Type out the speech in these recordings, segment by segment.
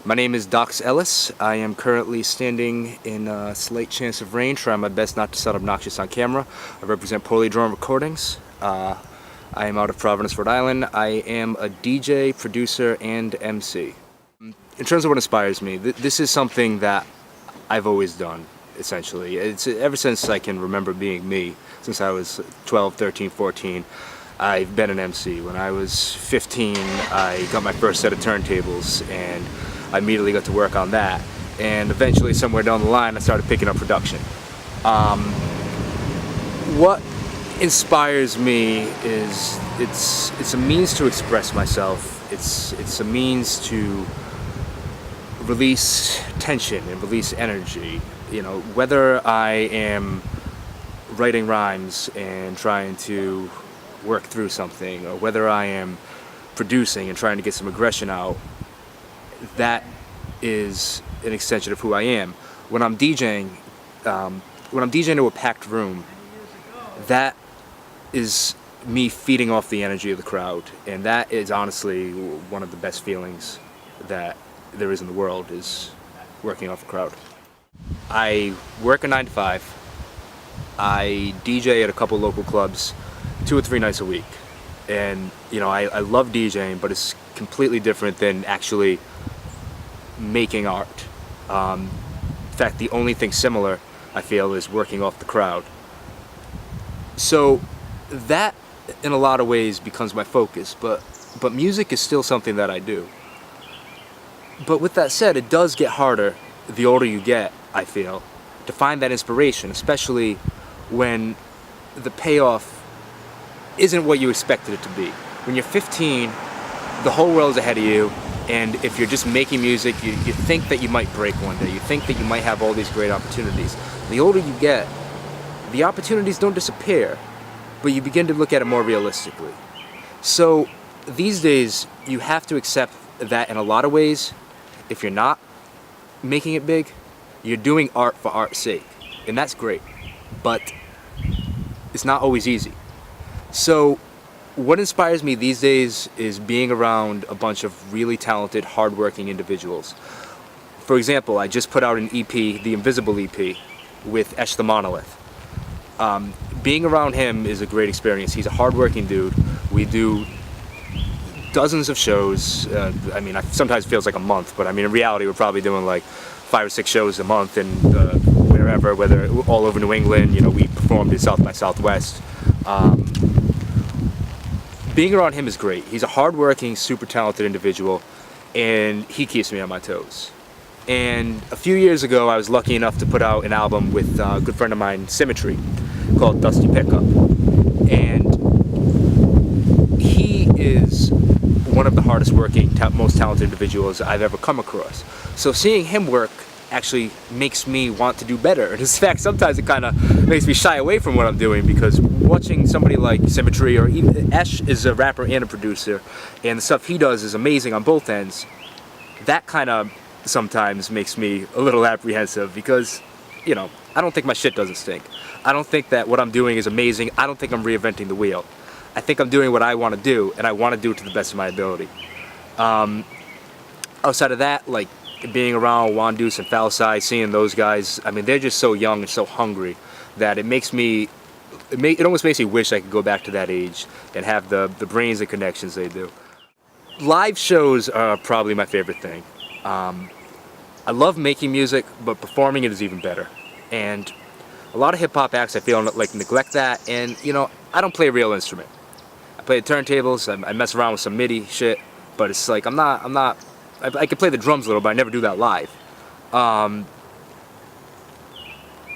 My name is Dox Ellis. I am currently standing in a slight chance of rain, trying my best not to sound obnoxious on camera. I represent Poorly Drawn Recordings. I am out of Providence, Rhode Island. I am a DJ, producer, and MC. In terms of what inspires me, this is something that I've always done, essentially. It's ever since I can remember being me, since I was 12, 13, 14. I've been an MC. When I was 15, I got my first set of turntables, and I immediately got to work on that. And eventually, somewhere down the line, I started picking up production. What inspires me is it's a means to express myself. It's a means to release tension and release energy. You know, whether I am writing rhymes and trying to work through something, or whether I am producing and trying to get some aggression out, that is an extension of who I am. When I'm DJing to a packed room, that is me feeding off the energy of the crowd, and that is honestly one of the best feelings that there is in the world, is working off a crowd. I work a 9 to 5. I DJ at a couple local clubs 2 or 3 nights a week, and you know, I love DJing, but it's completely different than actually making art. In fact, the only thing similar, I feel, is working off the crowd. So that in a lot of ways becomes my focus, but music is still something that I do. But with that said, it does get harder the older you get, I feel, to find that inspiration, especially when the payoff isn't what you expected it to be. When you're 15, the whole world's ahead of you, and if you're just making music, you think that you might break one day. You think that you might have all these great opportunities. The older you get, the opportunities don't disappear, but you begin to look at it more realistically. So these days, you have to accept that in a lot of ways, if you're not making it big, you're doing art for art's sake, and that's great, but it's not always easy. So what inspires me these days is being around a bunch of really talented, hardworking individuals. For example, I just put out an EP, the Invisible EP, with Esh the Monolith. Being around him is a great experience. He's a hardworking dude. We do dozens of shows. I mean, it sometimes feels like a month, but I mean, in reality, we're probably doing like 5 or 6 shows a month, and wherever, whether all over New England. You know, we performed in South by Southwest. Being around him is great. He's a hardworking, super talented individual, and he keeps me on my toes. And a few years ago, I was lucky enough to put out an album with a good friend of mine, Symmetry, called Dusty Pickup. And he is one of the hardest working, most talented individuals I've ever come across. So seeing him work actually makes me want to do better. And in fact, sometimes it kind of makes me shy away from what I'm doing, because watching somebody like Symmetry, or even Ash is a rapper and a producer, and the stuff he does is amazing on both ends, that kind of sometimes makes me a little apprehensive, because, you know, I don't think my shit doesn't stink. I don't think that what I'm doing is amazing. I don't think I'm reinventing the wheel. I think I'm doing what I want to do, and I want to do it to the best of my ability. Outside of that, like being around Wandus and Falsai, seeing those guys, I mean, they're just so young and so hungry that it almost makes me wish I could go back to that age and have the brains and connections they do. Live shows are probably my favorite thing. I love making music, but performing it is even better. And a lot of hip-hop acts, I feel like, neglect that, and you know, I don't play a real instrument. I play the turntables, I mess around with some MIDI shit, but it's like I can play the drums a little, but I never do that live.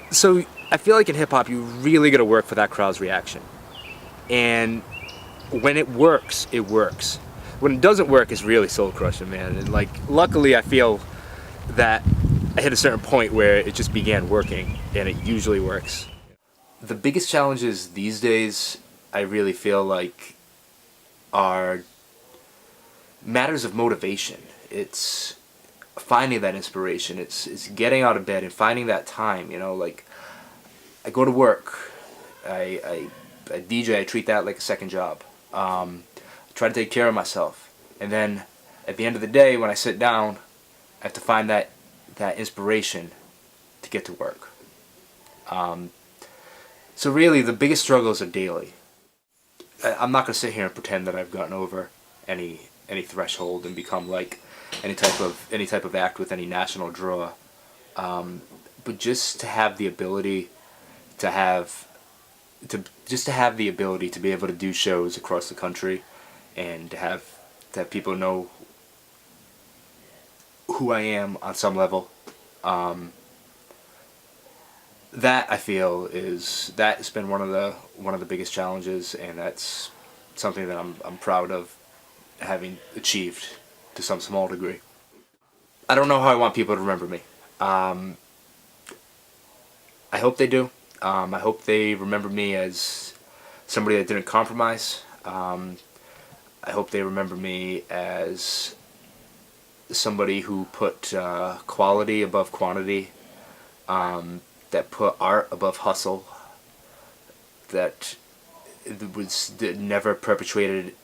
So I feel like in hip-hop, you really gotta work for that crowd's reaction. And when it works, it works. When it doesn't work, it's really soul-crushing, man. And like, luckily, I feel that I hit a certain point where it just began working, and it usually works. The biggest challenges these days, I really feel like, are matters of motivation. It's finding that inspiration. It's getting out of bed and finding that time. You know, like, I go to work, I DJ, I treat that like a second job. I try to take care of myself, and then at the end of the day, when I sit down, I have to find that inspiration to get to work. So really, the biggest struggles are daily. I'm not going to sit here and pretend that I've gotten over any threshold and become like any type of act with any national draw. But just to have the ability to have to have the ability to be able to do shows across the country, and to have people know who I am on some level. That I feel that's been one of the biggest challenges, and that's something that I'm proud of having achieved to some small degree. I don't know how I want people to remember me. I hope they do. I hope they remember me as somebody that didn't compromise. I hope they remember me as somebody who put quality above quantity, that put art above hustle, that never perpetuated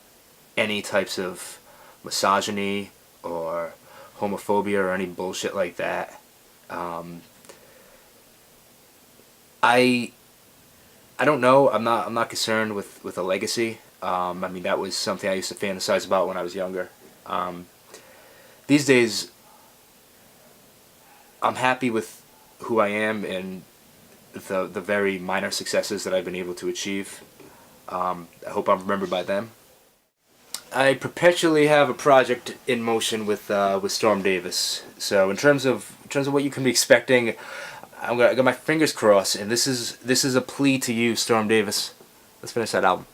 any types of misogyny or homophobia or any bullshit like that. I don't know. I'm not concerned with a legacy. I mean, that was something I used to fantasize about when I was younger. These days, I'm happy with who I am and the very minor successes that I've been able to achieve. I hope I'm remembered by them. I perpetually have a project in motion with Storm Davis. So in terms of what you can be expecting, I got my fingers crossed, and this is a plea to you, Storm Davis. Let's finish that album.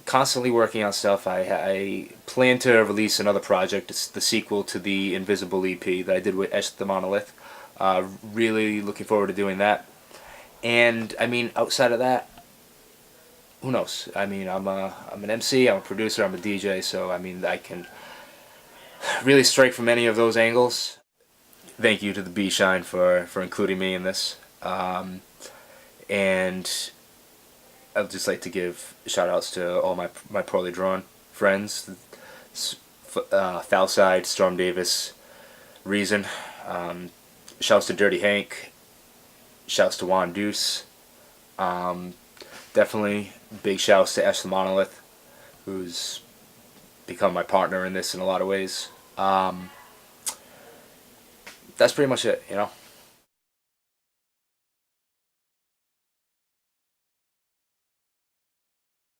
Constantly working on stuff. I plan to release another project. It's the sequel to the Invisible EP that I did with Esh the Monolith. Really looking forward to doing that. And I mean, outside of that, who knows? I mean, I'm an MC, I'm a producer, I'm a DJ, so I mean, I can really strike from any of those angles. Thank you to the B Shine for including me in this. And I'd just like to give shout outs to all my poorly drawn friends. Foulside, Storm Davis, Reason. Shouts to Dirty Hank. Shouts to Juan Deuce. Definitely big shouts to Esh the Monolith, who's become my partner in this in a lot of ways. That's pretty much it, you know.